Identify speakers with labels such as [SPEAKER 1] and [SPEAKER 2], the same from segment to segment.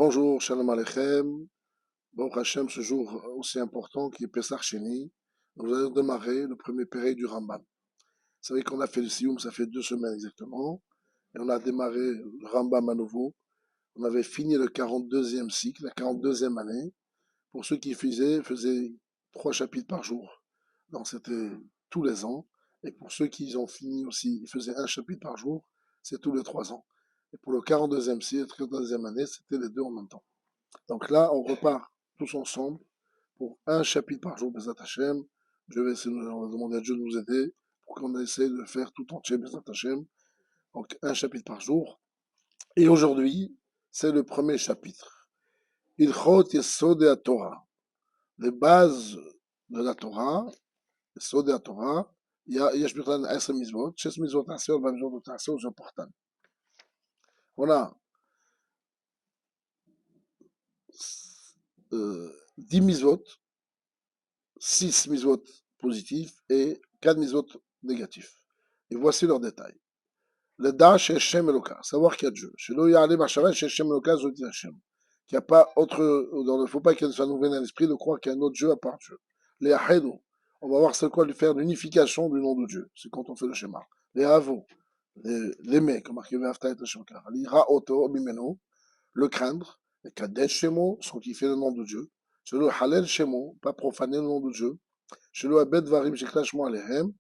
[SPEAKER 1] Bonjour, Shalom Aleichem. Bon Hachem, ce jour aussi important qui est Pesach Sheni. Nous allons démarrer le premier péril du Rambam. Vous savez qu'on a fait le Sioum, ça fait 2 semaines exactement. Et on a démarré le Rambam à nouveau. On avait fini le 42e cycle, la 42e année. Pour ceux qui faisaient 3 chapitres par jour. Donc c'était tous les ans. Et pour ceux qui ont fini aussi, ils faisaient 1 chapitre par jour, c'est tous les 3 ans. Et pour le 42e cycle, la 42e année, c'était les deux en même temps. Donc là, on repart tous ensemble pour 1 chapitre par jour, Bezat Hashem. On va demander à Dieu de nous aider pour qu'on essaie de faire tout entier, Bezat Hashem. Donc 1 chapitre par jour. Et aujourd'hui, c'est le premier chapitre. Ilchot Yesod Torah. Les bases de la Torah, Yesod Torah, יש בכלל 10 מצוות, 6 מצוות תעשה, 4 מצוות לא תעשה, זה important. Voilà. 10 mitzvot, 6 mitzvot positifs et 4 mitzvot négatifs. Et voici leurs détails. Le da chez Shem Eloka, savoir qu'il y a Dieu. Chez Lo Ya'ale Machava, chez Shem Eloka, Zoti Hashem. Qu'il n'y a pas autre, il ne faut pas qu'il ça nous vienne à l'esprit de croire qu'il y a un autre Dieu à part Dieu. Les Ahedo, on va voir c'est quoi de faire l'unification du nom de Dieu. C'est quand on fait le schéma. Les Avo, l'aimer, comme marqué Vafta et le Shemkar. L'Ira Oto, Bimeno, le craindre. Les Kadesh Shemo, sanctifier le nom de Dieu. Chez le Halel Shemo, pas profaner le nom de Dieu. Chez le Abed Varim Sheklashmo Alehem,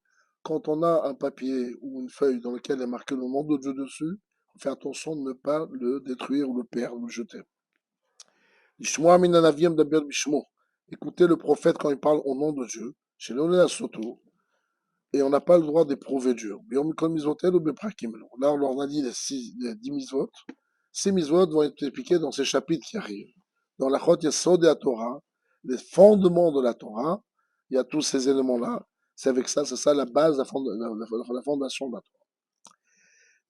[SPEAKER 1] quand on a un papier ou une feuille dans lequel est marqué le nom de Dieu dessus, on fait attention de ne pas le détruire ou le perdre ou le jeter. Écoutez le prophète quand il parle au nom de Dieu. Chez le Soto, et on n'a pas le droit d'éprouver Dieu. Là, on leur a dit les 10 mitzvot. Ces mitzvot vont être expliqués dans ces chapitres qui arrivent. Dans la Chot Yesod et la Torah, les fondements de la Torah, il y a tous ces éléments-là. C'est avec ça, c'est ça la base, la fondation de la Torah.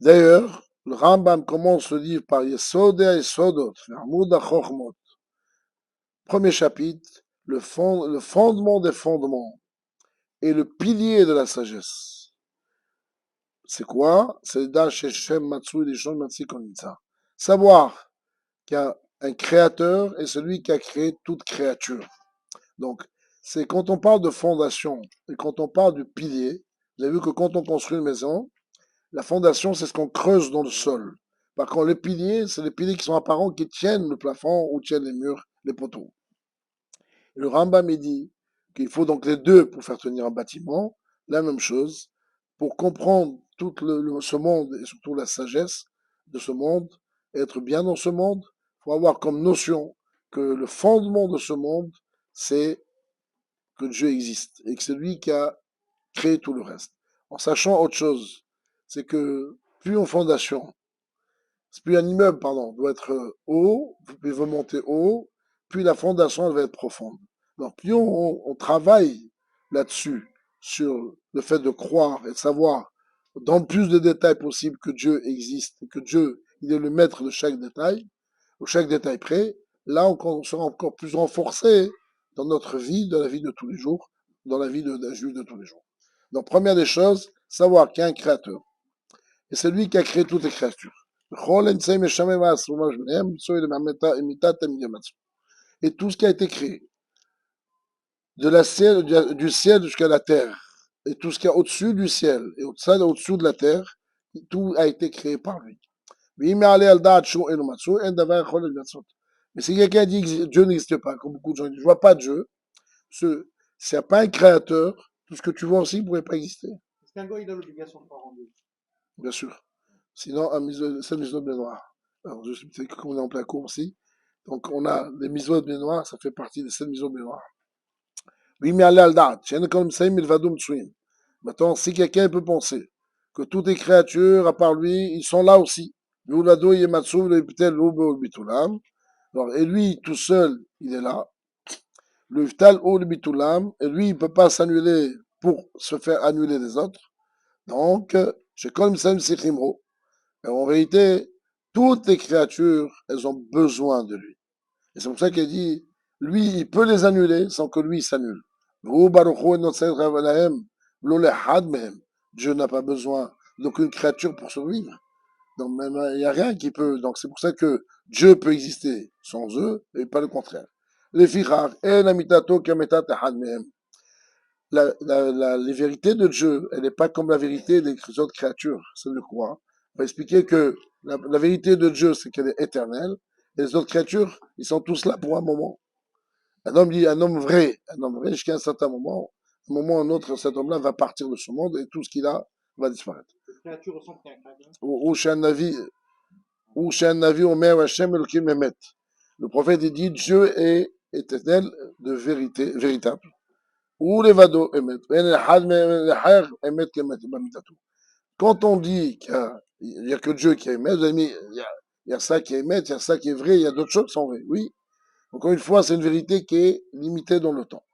[SPEAKER 1] D'ailleurs, le Rambam commence le livre par Yesod et Yesodot, Vermoud Chochmot. Premier chapitre, le fondement des fondements et le pilier de la sagesse. C'est quoi? C'est savoir qu'il y a un créateur et celui qui a créé toute créature. Donc, c'est quand on parle de fondation et quand on parle du pilier, vous avez vu que quand on construit une maison, la fondation, c'est ce qu'on creuse dans le sol. Par contre, les piliers, c'est les piliers qui sont apparents, qui tiennent le plafond ou tiennent les murs, les poteaux. Et le Rambam, il dit qu'il faut donc les deux pour faire tenir un bâtiment, la même chose, pour comprendre tout ce monde et surtout la sagesse de ce monde, être bien dans ce monde, il faut avoir comme notion que le fondement de ce monde, c'est que Dieu existe et que c'est lui qui a créé tout le reste. En sachant autre chose, c'est que plus une fondation, plus un immeuble, pardon, doit être haut, puis veut monter haut, puis la fondation elle va être profonde. Donc plus on travaille là-dessus, sur le fait de croire et de savoir dans le plus de détails possible que Dieu existe et que Dieu il est le maître de chaque détail, ou chaque détail près, là on sera encore plus renforcé dans notre vie, dans la vie de tous les jours, dans la vie d'un juif de tous les jours. Donc première des choses, savoir qu'il y a un créateur. Et c'est lui qui a créé toutes les créatures. Et tout ce qui a été créé, du ciel jusqu'à la terre, et tout ce qu'il y a au-dessus du ciel et au-dessous de la terre, tout a été créé par lui. Mais si quelqu'un dit que Dieu n'existe pas, comme beaucoup de gens disent, je ne vois pas Dieu, s'il n'y a pas un créateur, tout ce que tu vois aussi ne pourrait pas exister.
[SPEAKER 2] Est-ce qu'un gars il a l'obligation de croire en Dieu?
[SPEAKER 1] Bien sûr. Sinon, c'est le mitzvot noir. Alors, je sais qu'on est en plein cours aussi. Donc, on a les mitzvot noirs, ça fait partie des 7 mitzvot noirs. Oui, mais allez al date. Maintenant, si quelqu'un peut penser que toutes les créatures, à part lui, ils sont là aussi. Alors, et lui, tout seul, il est là. Le Iftal ou le Bitulam, et lui, il ne peut pas s'annuler pour se faire annuler les autres. Donc, c'est comme ça, et en réalité, toutes les créatures, elles ont besoin de lui. Et c'est pour ça qu'il dit, lui, il peut les annuler sans que lui s'annule. Dieu n'a pas besoin d'aucune créature pour survivre. Donc, il n'y a rien qui peut. Donc, c'est pour ça que Dieu peut exister sans eux et pas le contraire. Les fichar, et la mitato kametat ahad mehem. Les vérités de Dieu, elle n'est pas comme la vérité des autres créatures. C'est de quoi? On va expliquer que la vérité de Dieu, c'est qu'elle est éternelle. Et les autres créatures, ils sont tous là pour un moment. Un homme dit, un homme vrai jusqu'à un moment ou un autre, cet homme-là va partir de ce monde et tout ce qu'il a va disparaître.
[SPEAKER 2] Les créatures ressemblent à un créateur.
[SPEAKER 1] Ou chez un avis, ou chez un avis, Omer Hashem Elohim Emet. Le prophète il dit, Dieu est éternel de vérité, véritable. Ou les vado Emet. Quand on dit qu'il n'y a que Dieu qui émet, vous avez mis, il y a ça qui émet, il y a ça qui est vrai, il y a d'autres choses qui sont vraies. Oui. Encore une fois, c'est une vérité qui est limitée dans le temps.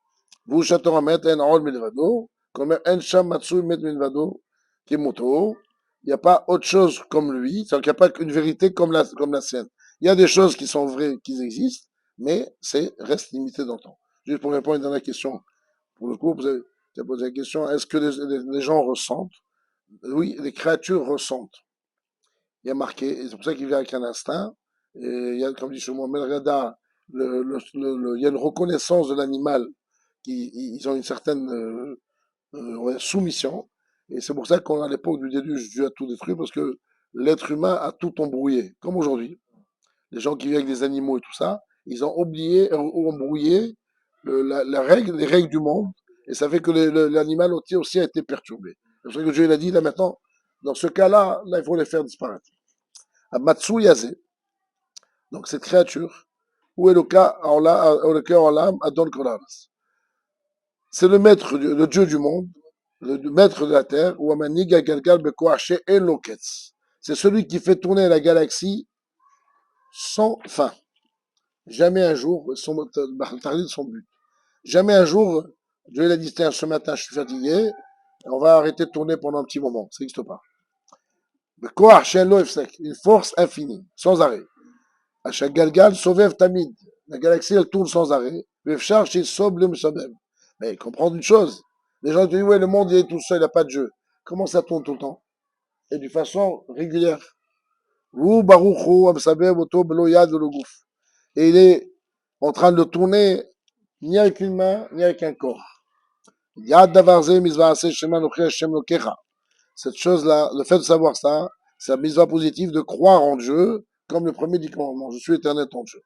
[SPEAKER 1] Vous château met un ol milvado, comme un sham matsu met milvado, qui est moto. Il n'y a pas autre chose comme lui, c'est-à-dire qu'il n'y a pas qu'une vérité comme la sienne. Il y a des choses qui sont vraies, qui existent, mais c'est reste limité dans le temps. Juste pour répondre à une dernière question. Pour le coup, vous avez posé la question, est-ce que les gens ressentent? Oui, les créatures ressentent. Il y a marqué, et c'est pour ça qu'il vient avec un instinct. Et il y a, comme dit Shlomo Melrada, il y a une reconnaissance de l'animal, ils ont une certaine ouais, soumission. Et c'est pour ça qu'à l'époque du déluge, Dieu a tout détruit, parce que l'être humain a tout embrouillé, comme aujourd'hui. Les gens qui vivent avec des animaux et tout ça, ils ont oublié, ou embrouillé les règles du monde, et ça fait que l'animal aussi a été perturbé. C'est pour ça que Dieu il a dit, là maintenant, dans ce cas-là, là, il faut les faire disparaître. À Matsu Yazé, donc cette créature, où est le cas Olam Adon Kolaras. C'est le maître, le Dieu du monde, le maître de la terre, ou Amaniga Galgal Bekoaché Eloketz. C'est celui qui fait tourner la galaxie sans fin. Jamais un jour, tarder de son but. Jamais un jour, Dieu l'a dit, tiens, ce matin, je suis fatigué, on va arrêter de tourner pendant un petit moment. Ça n'existe pas. Une force infinie, sans arrêt. Achat Galgal, Sovev Tamid. La galaxie, elle tourne sans arrêt. Mais comprendre une chose. Les gens disent, ouais, le monde, il est tout seul, il n'y a pas de Dieu. Comment ça tourne tout le temps? Et d'une façon régulière. Et il est en train de le tourner, ni avec une main, ni avec un corps. Cette chose-là, le fait de savoir ça, c'est la mitzvah positive de croire en Dieu, comme le premier dit commandement. Je suis éternel ton Dieu.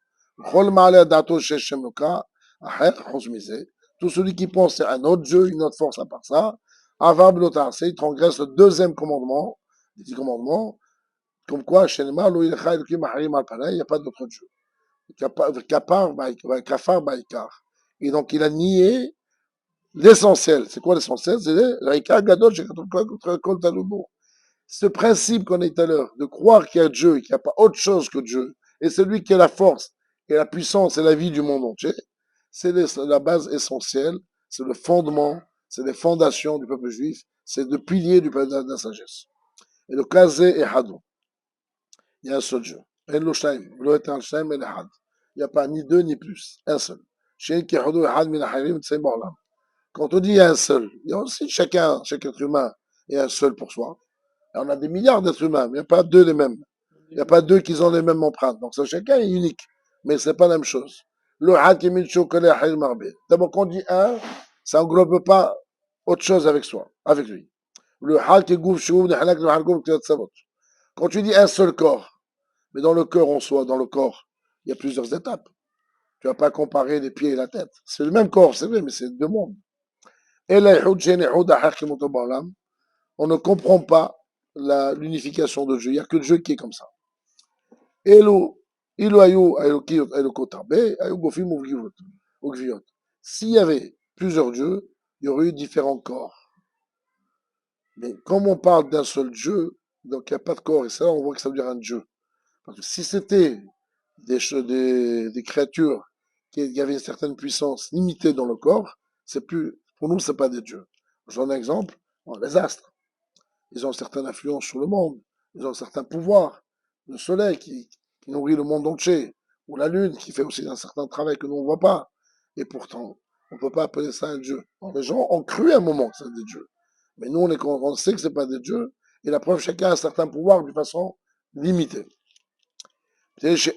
[SPEAKER 1] Tout celui qui pense à un autre Dieu, une autre force à part ça, il transgresse le deuxième commandement, les 10 commandements, comme quoi, il n'y a pas d'autre Dieu. Et donc, il a nié l'essentiel. C'est quoi l'essentiel? C'est ce principe qu'on a dit tout à l'heure, de croire qu'il y a Dieu, qu'il n'y a pas autre chose que Dieu, et celui qui a la force, et la puissance et la vie du monde entier, c'est la base essentielle, c'est le fondement, c'est les fondations du peuple juif, c'est le pilier du peuple de la sagesse. Et le kazé est hadou. Il y a un seul Dieu. Il n'y a pas ni deux ni plus, un seul. Quand on dit il y a un seul, il y a aussi chaque être humain est un seul pour soi. Et on a des milliards d'êtres humains, mais il n'y a pas deux les mêmes. Il n'y a pas deux qui ont les mêmes empreintes. Donc chacun est unique, mais ce n'est pas la même chose. D'abord, quand on dit un, ça n'englobe pas autre chose avec soi, avec lui. Quand tu dis un seul corps, mais dans le cœur en soi, dans le corps, il y a plusieurs étapes. Tu ne vas pas comparer les pieds et la tête. C'est le même corps, c'est vrai, mais c'est deux mondes. On ne comprend pas l'unification de Dieu. Il n'y a que Dieu qui est comme ça. S'il y avait plusieurs dieux, il y aurait eu différents corps. Mais comme on parle d'un seul Dieu, donc il n'y a pas de corps, et ça, on voit que ça veut dire un Dieu. Parce que si c'était des créatures qui avaient une certaine puissance limitée dans le corps, c'est plus, pour nous, c'est pas des dieux. Je donne un exemple, les astres. Ils ont certaines influences sur le monde, ils ont certains pouvoirs. Le soleil qui nourrit le monde entier, ou la lune qui fait aussi un certain travail que nous ne voit pas. Et pourtant, on ne peut pas appeler ça un dieu. Alors, les gens ont cru à un moment que c'est des dieux. Mais nous, on sait que ce n'est pas des dieux. Et la preuve, chacun a un certain pouvoir d'une façon limité. Parce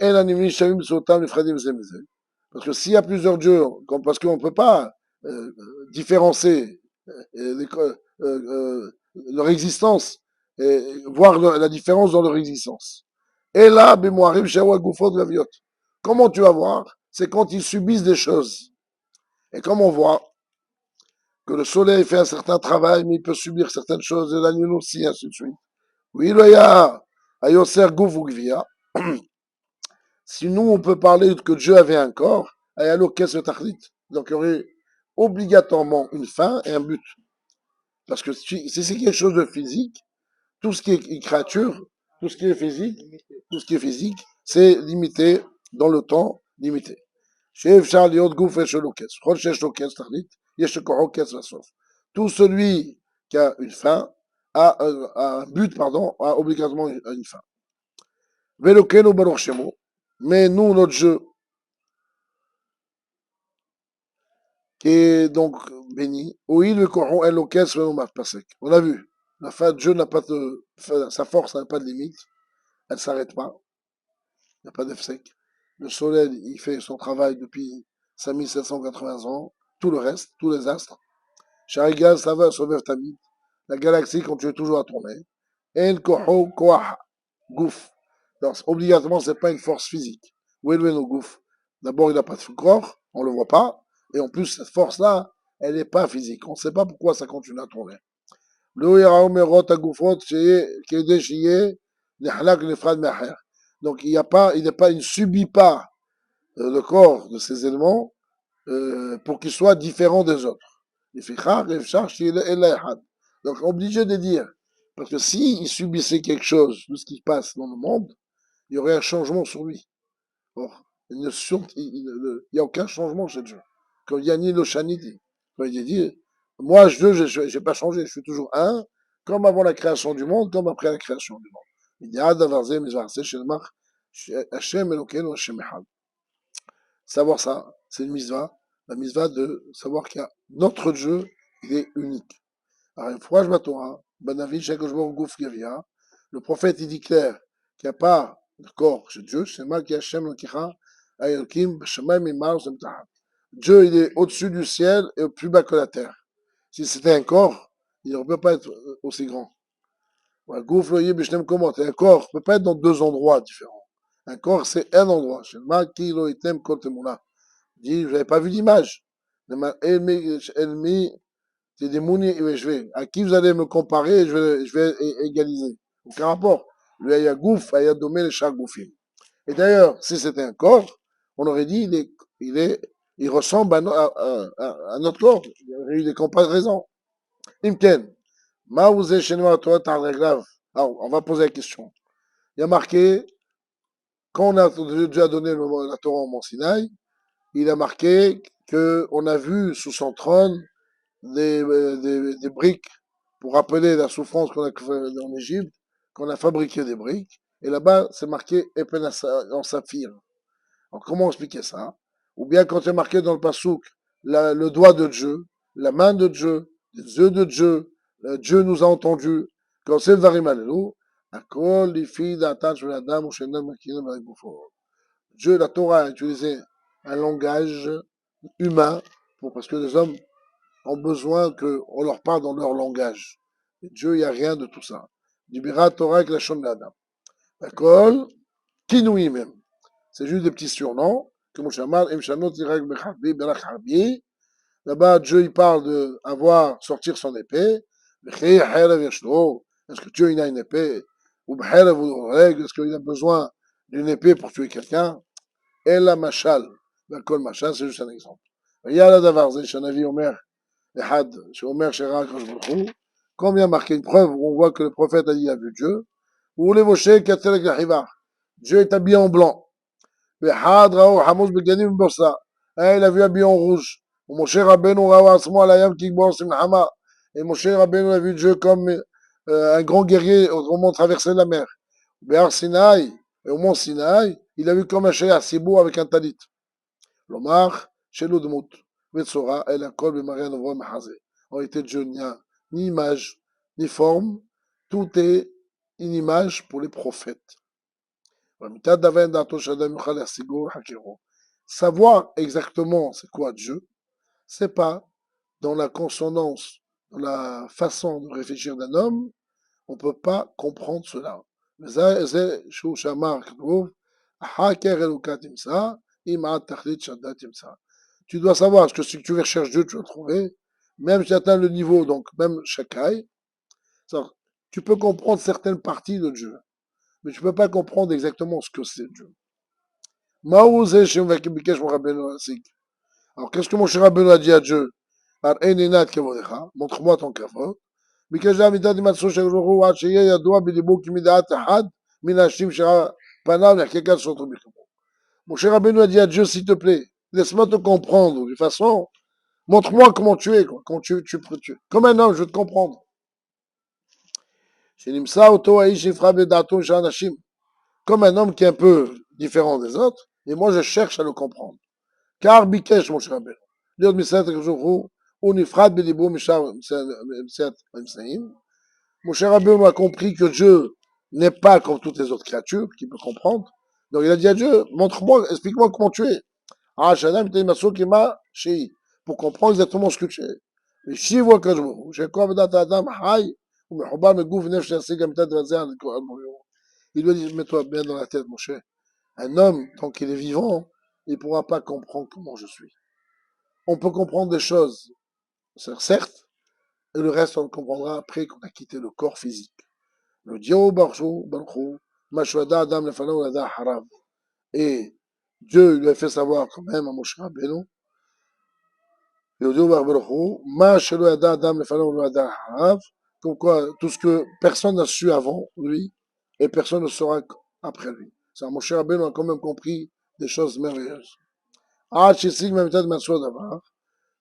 [SPEAKER 1] que s'il y a plusieurs dieux, parce qu'on ne peut pas différencier leur existence et voir la différence dans leur existence. Et là, comment tu vas voir? C'est quand ils subissent des choses. Et comme on voit que le soleil fait un certain travail, mais il peut subir certaines choses, et la lune aussi, ainsi de suite. Oui, il y a Ayoser Gouvugvia. Si nous, on peut parler que Dieu avait un corps, alors qu'est-ce que Tachlit? Donc il y aurait obligatoirement une fin et un but. Parce que si c'est quelque chose de physique, tout ce qui est créature, tout ce qui est physique, tout ce qui est physique, c'est limité dans le temps limité. Tout celui qui a une fin a un but, pardon, a obligatoirement une fin. Mais nous, notre jeu, qui est donc béni, oui, le coron est loquet, on a vu, la fin de Dieu n'a pas de, sa force n'a pas de limite, elle ne s'arrête pas, il n'y a pas d'efsek. Le soleil, il fait son travail depuis 5780 ans, tout le reste, tous les astres. Charigal, ça va, sauver ta vie. La galaxie continue toujours à tourner. En koho koah, gouf. Donc, obligatoirement, c'est pas une force physique. Où est le gouf? D'abord, il n'a pas de corps, on le voit pas. Et en plus, cette force-là, elle n'est pas physique. On ne sait pas pourquoi ça continue à tourner. Donc, il ne subit pas le corps de ces éléments pour qu'ils soient différents des autres. Donc, obligé de dire, parce que s'il subissait quelque chose de ce qui passe dans le monde, il y aurait un changement sur lui. Or, il n'y a aucun changement chez Dieu. Comme Yanni Loshani dit, quand il dit, moi, Dieu, je n'ai pas changé, je suis toujours un, comme avant la création du monde, comme après la création du monde. Il dit, savoir ça, c'est une mitzvah, la mitzvah de savoir qu'il y a notre Dieu, il est unique. Alors, une fois, je m'attends, le prophète, il dit clair qu'il n'y a pas de corps chez Dieu, c'est mal qui Hashem l'Ankicha, Ayokim, B'Shamayim Imar, Zemtahat. Dieu, il est au-dessus du ciel et plus bas que la terre. Si c'était un corps, il ne peut pas être aussi grand. Un corps ne peut pas être dans deux endroits différents. Un corps, c'est un endroit. Il dit, vous n'avez pas vu l'image. C'est des mouni et je vais. À qui vous allez me comparer, je vais égaliser. Aucun rapport. Lui, il y a gouf, il y a domé les chaque goufim. Et d'ailleurs, si c'était un corps, on aurait dit, il ressemble à notre corps. Il y aurait eu des comparaisons. Imken. Ma vous est chez nous, toi, t'as grave. Alors, on va poser la question. Il y a marqué, quand Dieu a donné la Torah au Mont Sinaï, il a marqué qu'on a vu sous son trône des briques pour rappeler la souffrance qu'on a fait en Égypte, qu'on a fabriqué des briques. Et là-bas, c'est marqué Epen en saphir. Alors, comment expliquer ça? Ou bien quand c'est marqué dans le Passouk, le doigt de Dieu, la main de Dieu, les yeux de Dieu, Dieu nous a entendus. Quand c'est Varim Alelu, Dieu, la Torah a utilisé un langage humain parce que les hommes ont besoin qu'on leur parle dans leur langage. Et Dieu, il n'y a rien de tout ça. Dibira Torah avec la Shon Adam. D'accord? Kinoui même. C'est juste des petits surnoms. Comme Shamar, Imshanot, Irak, Becharbi, Berach Harbi. Là-bas, Dieu, il parle d'avoir, sortir son épée. Est-ce que Dieu, il a une épée? Ou est-ce qu'il a besoin d'une épée pour tuer quelqu'un? Et la machal. D'accord, machal, c'est juste un exemple. Il y a la davar, c'est un avis omer. Comme il y a marqué une preuve où on voit que le prophète a dit il a vu Dieu, ou les Moshe Dieu est habillé en blanc. Il a vu habillé en rouge. Moshe Rabbeinu et Moshe Rabbeinu a vu Dieu comme un grand guerrier au moment de traverser la mer. Et au mont Sinaï, il a vu comme un chien Sibou avec un talit. Lomar, chez l'Udmout. Vetsora, elle a kol b'Maria Novra Mahazé. En réalité, Dieu n'y a ni image, ni forme. Tout est une image pour les prophètes. Savoir exactement c'est quoi Dieu, c'est pas dans la consonance, dans la façon de réfléchir d'un homme, on peut pas comprendre cela. Tu dois savoir que si tu recherches Dieu, tu vas trouver. Même si tu atteins le niveau, donc même Shakai, tu peux comprendre certaines parties de Dieu, mais tu peux pas comprendre exactement ce que c'est Dieu. Alors, qu'est-ce que mon cher Rabbeinu a dit à Dieu? Montre-moi ton kavod. ביקש לה מידת הימצאו של ברוך הוא עד שיהיה ידוע בליבו כי מדעת אחד מן האנשים שפניו נחקק על סותרו בכמו. Moshe Rabbeinu a dit à Dieu, s'il te plaît, laisse-moi te comprendre. De façon, montre-moi comment tu es, quoi. Comment comme un homme, je veux te comprendre. Comme un homme qui est un peu différent des autres, et moi je cherche à le comprendre. Car Bikesh, Moshe Rabbeinu. להיות מסייעת הקדוש ברוך הוא נפרד בדיבור משאר מסיעת המסעים. Moshe Rabbeinu a compris que Dieu n'est pas comme toutes les autres créatures qu'il peut comprendre. Donc il a dit à Dieu, montre-moi, explique-moi comment tu es. Ah, Shadam, t'es ma sokima, Shei, pour comprendre exactement ce que tu es. Mais si voit que je me j'ai quoi vedat adam hay, ou me hoba me gouf nef shasig am tad vazer le Koran. Il lui dit, mets-toi bien dans la tête, Moshe. Un homme, tant qu'il est vivant, il ne pourra pas comprendre comment je suis. On peut comprendre des choses, certes, et le reste, on le comprendra après qu'on a quitté le corps physique. Le Dieu Baruch Mashwada Adam Lefanaou Lada Harav. Et Dieu lui a fait savoir quand même à Moshe Rabbeinu, le Dieu Baruch Mashwada Adam Lefanaou Lada Harav, comme quoi tout ce que personne n'a su avant lui et personne ne saura après lui. Ça, Moshe Rabbeinu a quand même compris des choses merveilleuses. Ah, Chisig Mamitat Maswa Davar,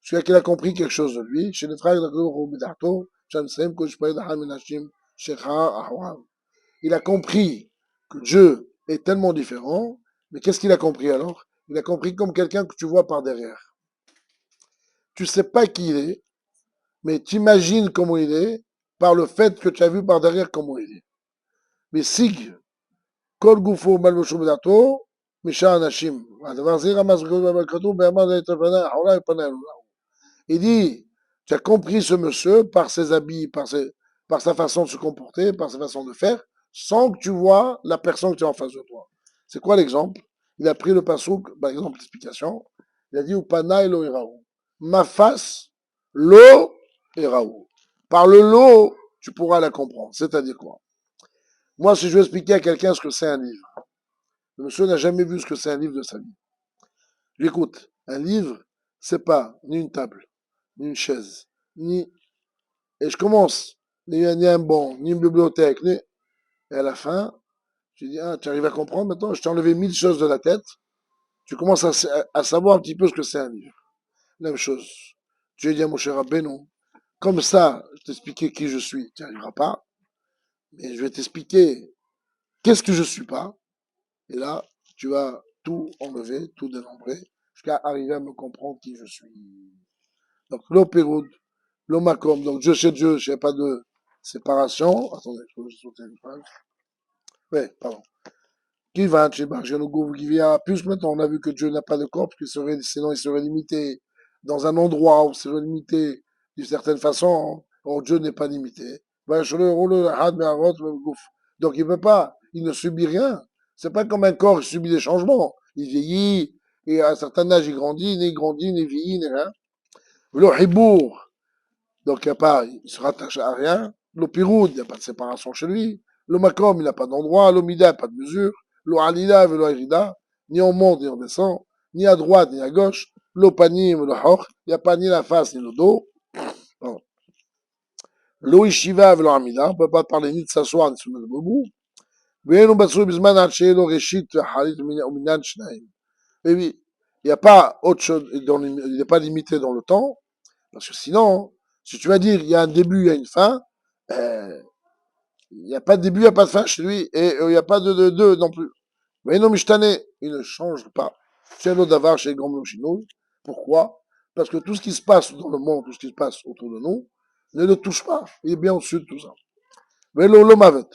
[SPEAKER 1] celui qui a compris quelque chose de lui, chez les frères de Baruch Bidato, Shamsem Kushpaïd Haminashim Shekha Ahwav. Il a compris que Dieu est tellement différent, mais qu'est-ce qu'il a compris alors? Il a compris comme quelqu'un que tu vois par derrière. Tu sais pas qui il est, mais tu imagines comment il est par le fait que tu as vu par derrière comment il est. Mais Sig, Kol Gufo Malbushu Bedato, Misha Anashim. Il dit, tu as compris ce monsieur par ses habits, par sa façon de se comporter, par sa façon de faire, sans que tu vois la personne que tu as en face de toi. C'est quoi l'exemple? Il a pris le pasouk, par exemple, l'explication. Il a dit, Upana lo iraou. Ma face, lo iraou. Par le lo, tu pourras la comprendre. C'est-à-dire quoi? Moi, si je veux expliquer à quelqu'un ce que c'est un livre, le monsieur n'a jamais vu ce que c'est un livre de sa vie. J'écoute, un livre, c'est pas ni une table, ni une chaise, ni. Et je commence, ni un banc, ni une bibliothèque, ni. Et à la fin, je dis, ah, tu arrives à comprendre maintenant, je t'ai enlevé 1000 choses de la tête, tu commences à savoir un petit peu ce que c'est un livre. Même chose. Je vais dire à mon cher Rabbeinu, comme ça, je t'expliquer qui je suis, tu n'y arriveras pas, mais je vais t'expliquer qu'est-ce que je suis pas, et là, tu vas tout enlever, tout dénombrer, jusqu'à arriver à me comprendre qui je suis. Donc, l'opéroud, l'omakom, donc Dieu chez Dieu, il n'y a pas de séparation. Attendez, je peux juste sauter une page. Oui, pardon. Qui va chez Barjanougou, qui vient, plus maintenant on a vu que Dieu n'a pas de corps, parce sinon il serait limité dans un endroit où il serait limité d'une certaine façon. Or Dieu n'est pas limité. Donc il ne peut pas, il ne subit rien. C'est pas comme un corps qui subit des changements. Il vieillit, et à un certain âge il grandit, ni vieillit, ni rien. Le hibour, donc il se rattache à rien. Le piroud, il n'y a pas de séparation chez lui. Le makom, il n'a pas d'endroit. Le mida, il n'a pas de mesure. Le halila, le harida, ni on monte, ni on descend, ni à droite, ni à gauche. Le panim, le hor, il n'y a pas ni la face, ni le dos. Bon. Le ishiva, le hamida, on ne peut pas parler ni de s'asseoir, ni de se mettre debout. Et oui, il n'y a pas autre chose, il n'est pas limité dans le temps, parce que sinon, si tu vas dire il y a un début, il y a une fin, il n'y a pas de début, il n'y a pas de fin chez lui, et il n'y a pas de deux non plus. Mais non, Mishtane, il ne change pas. C'est l'autre d'avoir chez Grand Chinou. Pourquoi? Parce que tout ce qui se passe dans le monde, tout ce qui se passe autour de nous, ne le touche pas. Il est bien au-dessus de tout ça. Velo lo mavet.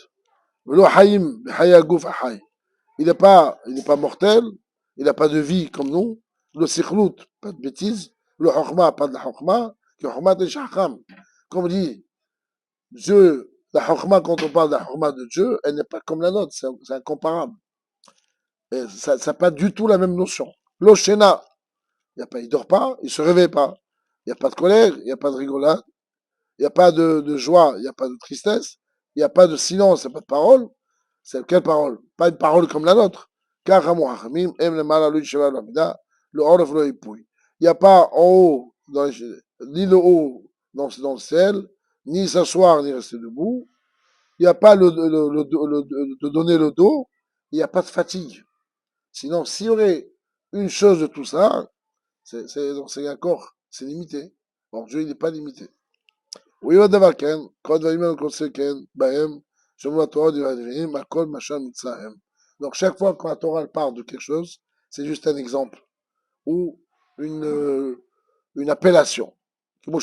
[SPEAKER 1] Velo hayim, hayagouf hay. il n'est pas mortel, il n'a pas de vie comme nous. Le sikhlout, pas de bêtises. Le hokma, pas de la hokma. Le hokma, c'est shahram. Comme on dit, Dieu, la hokma, quand on parle de la hokma de Dieu, elle n'est pas comme la nôtre, c'est incomparable. Et ça n'a pas du tout la même notion. L'oshena, il ne dort pas, il ne se réveille pas. Il n'y a pas de colère, il n'y a pas de rigolade, il n'y a pas de joie, il n'y a pas de tristesse, il n'y a pas de silence, il n'y a pas de parole. C'est quelle parole? Pas une parole comme la nôtre. Car le orf le épouille. Il n'y a pas en haut, ni le haut dans le ciel, ni s'asseoir, ni rester debout. Il n'y a pas de donner le dos, il n'y a pas de fatigue. Sinon, s'il y aurait une chose de tout ça, c'est encore, c'est limité. Or, Dieu, il n'est pas limité. Oui, דבר כן, כל הדברים האלה כל כן, בהם שמעו התורה דברים, הכל משל מצלם. Donc, chaque fois que la Torah parle de quelque chose, c'est juste un exemple ou une appellation. Comme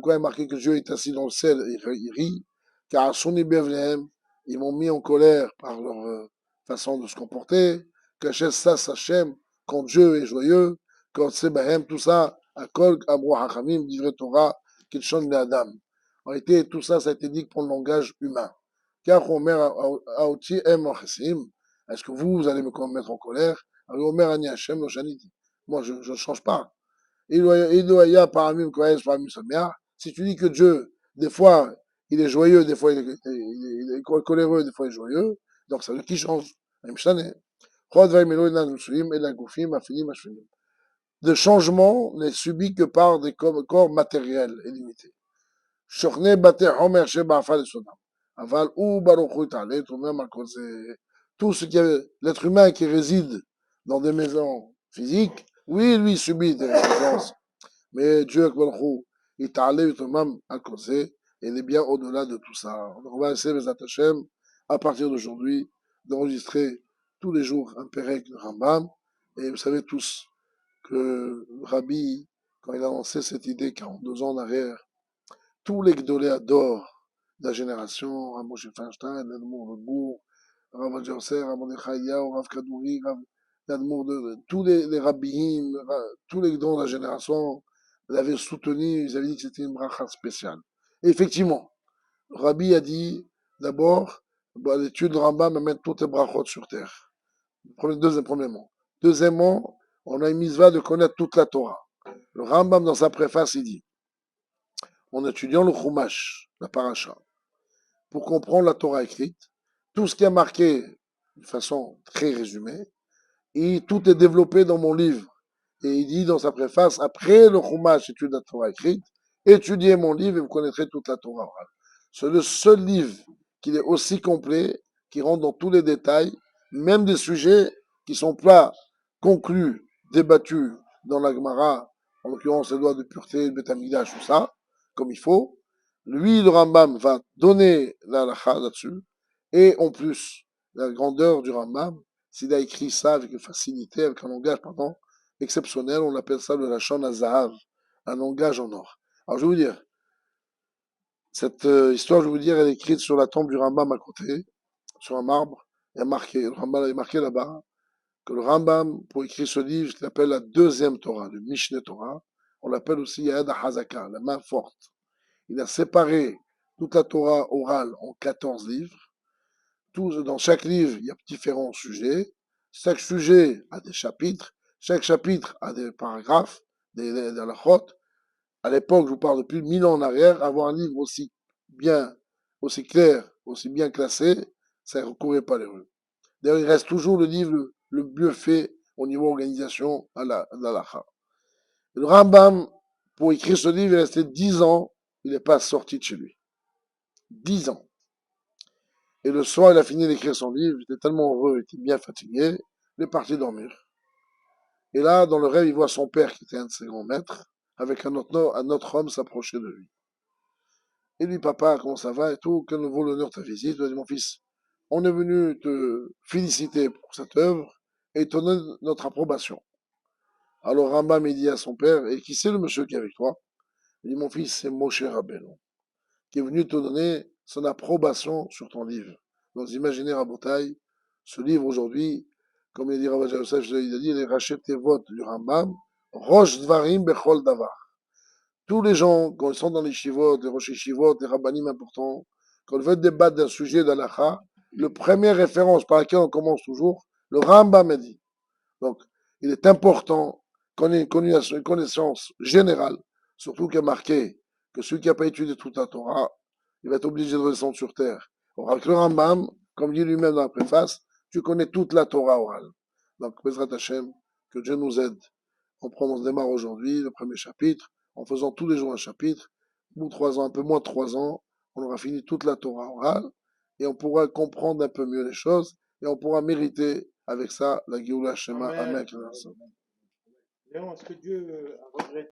[SPEAKER 1] quoi il est marqué que Dieu est assis dans le ciel et il rit, car Soni Bevlehem, ils m'ont mis en colère par leur façon de se comporter, que Hashem, quand Dieu est joyeux, quand c'est Bahem, tout ça, Akol, Amro Hachamim, Divrei Torah, Kilshon Adam. En réalité, tout ça, ça a été dit pour le langage humain. Car Omer Aoti Em Ochesim, est-ce que vous allez me mettre en colère? Alors Omer Ani Hashem, Lo Shaniti. Moi, je ne change pas. Si tu dis que Dieu, des fois, il est joyeux, des fois, il est coléreux, des fois, il est joyeux, donc ça veut dire qu'il change. Le changement n'est subi que par des corps matériels et limités. Tout ce qui est l'être humain qui réside dans des maisons physiques, oui, lui subit des conséquences. Mais Dieu, il t'a allé même à causer, et il est bien au-delà de tout ça. Donc on va essayer, les Hashem, à partir d'aujourd'hui, d'enregistrer tous les jours un Pérec de Rambam. Et vous savez tous que le Rabbi, quand il a lancé cette idée 42 ans en arrière, tous les Gdolé adorent de la génération, Rav Moshe Feinstein, Admour de Bourg, Rav Adjorser, Rav Mordechai Yaou, Rav Kadouri, Rav Admour de tous les rabbins, tous les dons de la génération l'avaient soutenu, ils avaient dit que c'était une bracha spéciale. Et effectivement, le Rabbi a dit d'abord, l'étude de Rambam me met toutes les brachot sur terre. Premièrement. Deuxièmement, on a une mitzvah de connaître toute la Torah. Le Rambam, dans sa préface, il dit, en étudiant le Chumash, la paracha, pour comprendre la Torah écrite, tout ce qui est marqué de façon très résumée, et tout est développé dans mon livre. Et il dit dans sa préface, après le Chumash, étude de la Torah écrite, étudiez mon livre et vous connaîtrez toute la Torah orale. C'est le seul livre qui est aussi complet, qui rentre dans tous les détails, même des sujets qui sont pas conclus, débattus dans la Gemara, en l'occurrence les lois de pureté, le Beth Amikdash, tout ça, comme il faut. Lui, le Rambam, va donner la halakha là-dessus, et en plus, la grandeur du Rambam, s'il a écrit ça avec une facilité, avec un langage, pardon, exceptionnel, on appelle ça le Lachon HaZahav, un langage en or. Alors je vais vous dire, cette histoire, je vais vous dire, elle est écrite sur la tombe du Rambam à côté, sur un marbre, il y a marqué, le Rambam est marqué là-bas, que le Rambam, pour écrire ce livre, il appelle la deuxième Torah, le Mishneh Torah, on l'appelle aussi Yad HaZaka, la main forte. Il a séparé toute la Torah orale en 14 livres. Dans chaque livre, il y a différents sujets. Chaque sujet a des chapitres. Chaque chapitre a des paragraphes, des halachot. À l'époque, je vous parle depuis 1000 ans en arrière, avoir un livre aussi bien, aussi clair, aussi bien classé, ça ne courait pas les rues. D'ailleurs, il reste toujours le livre le mieux fait au niveau organisation à l'halakha. Le Rambam, pour écrire ce livre, il est resté 10 ans, il n'est pas sorti de chez lui. 10 ans. Et le soir, il a fini d'écrire son livre, il était tellement heureux, il était bien fatigué, il est parti dormir. Et là, dans le rêve, il voit son père, qui était un de ses grands maîtres, avec un autre homme s'approcher de lui. Et lui, papa, comment ça va et tout, quel vaut l'honneur de ta visite? Il a dit, mon fils, on est venu te féliciter pour cette œuvre et te donner notre approbation. Alors Rambam, il dit à son père, et qui c'est le monsieur qui est avec toi? Il dit, mon fils, c'est Moshe Rabbeinu, qui est venu te donner son approbation sur ton livre. Donc imaginez, Rabotai, Ce livre aujourd'hui, comme il dit Rav Yosef, il a dit les rachetés votes du Rambam, Rosh Dvarim Bechol Davar. Tous les gens, quand ils sont dans les shivot, les rosh shivot, les rabbanim importants, quand ils veulent débattre d'un sujet d'Alacha, la première référence par laquelle on commence toujours, le Rambam a dit. Donc, il est important qu'on ait une connaissance générale, surtout qu'il y a marqué que celui qui n'a pas étudié toute la Torah, il va être obligé de descendre sur terre. Or, avec le Rambam, comme dit lui-même dans la préface, tu connais toute la Torah orale. Donc, Bezrat Hashem, que Dieu nous aide. On démarre aujourd'hui le premier chapitre, en faisant tous les jours un chapitre. Au bout de 3 ans, un peu moins de 3 ans, on aura fini toute la Torah orale et on pourra comprendre un peu mieux les choses et on pourra mériter avec ça la Géoula Shema. Amen.
[SPEAKER 2] Léon, est-ce que Dieu a regretté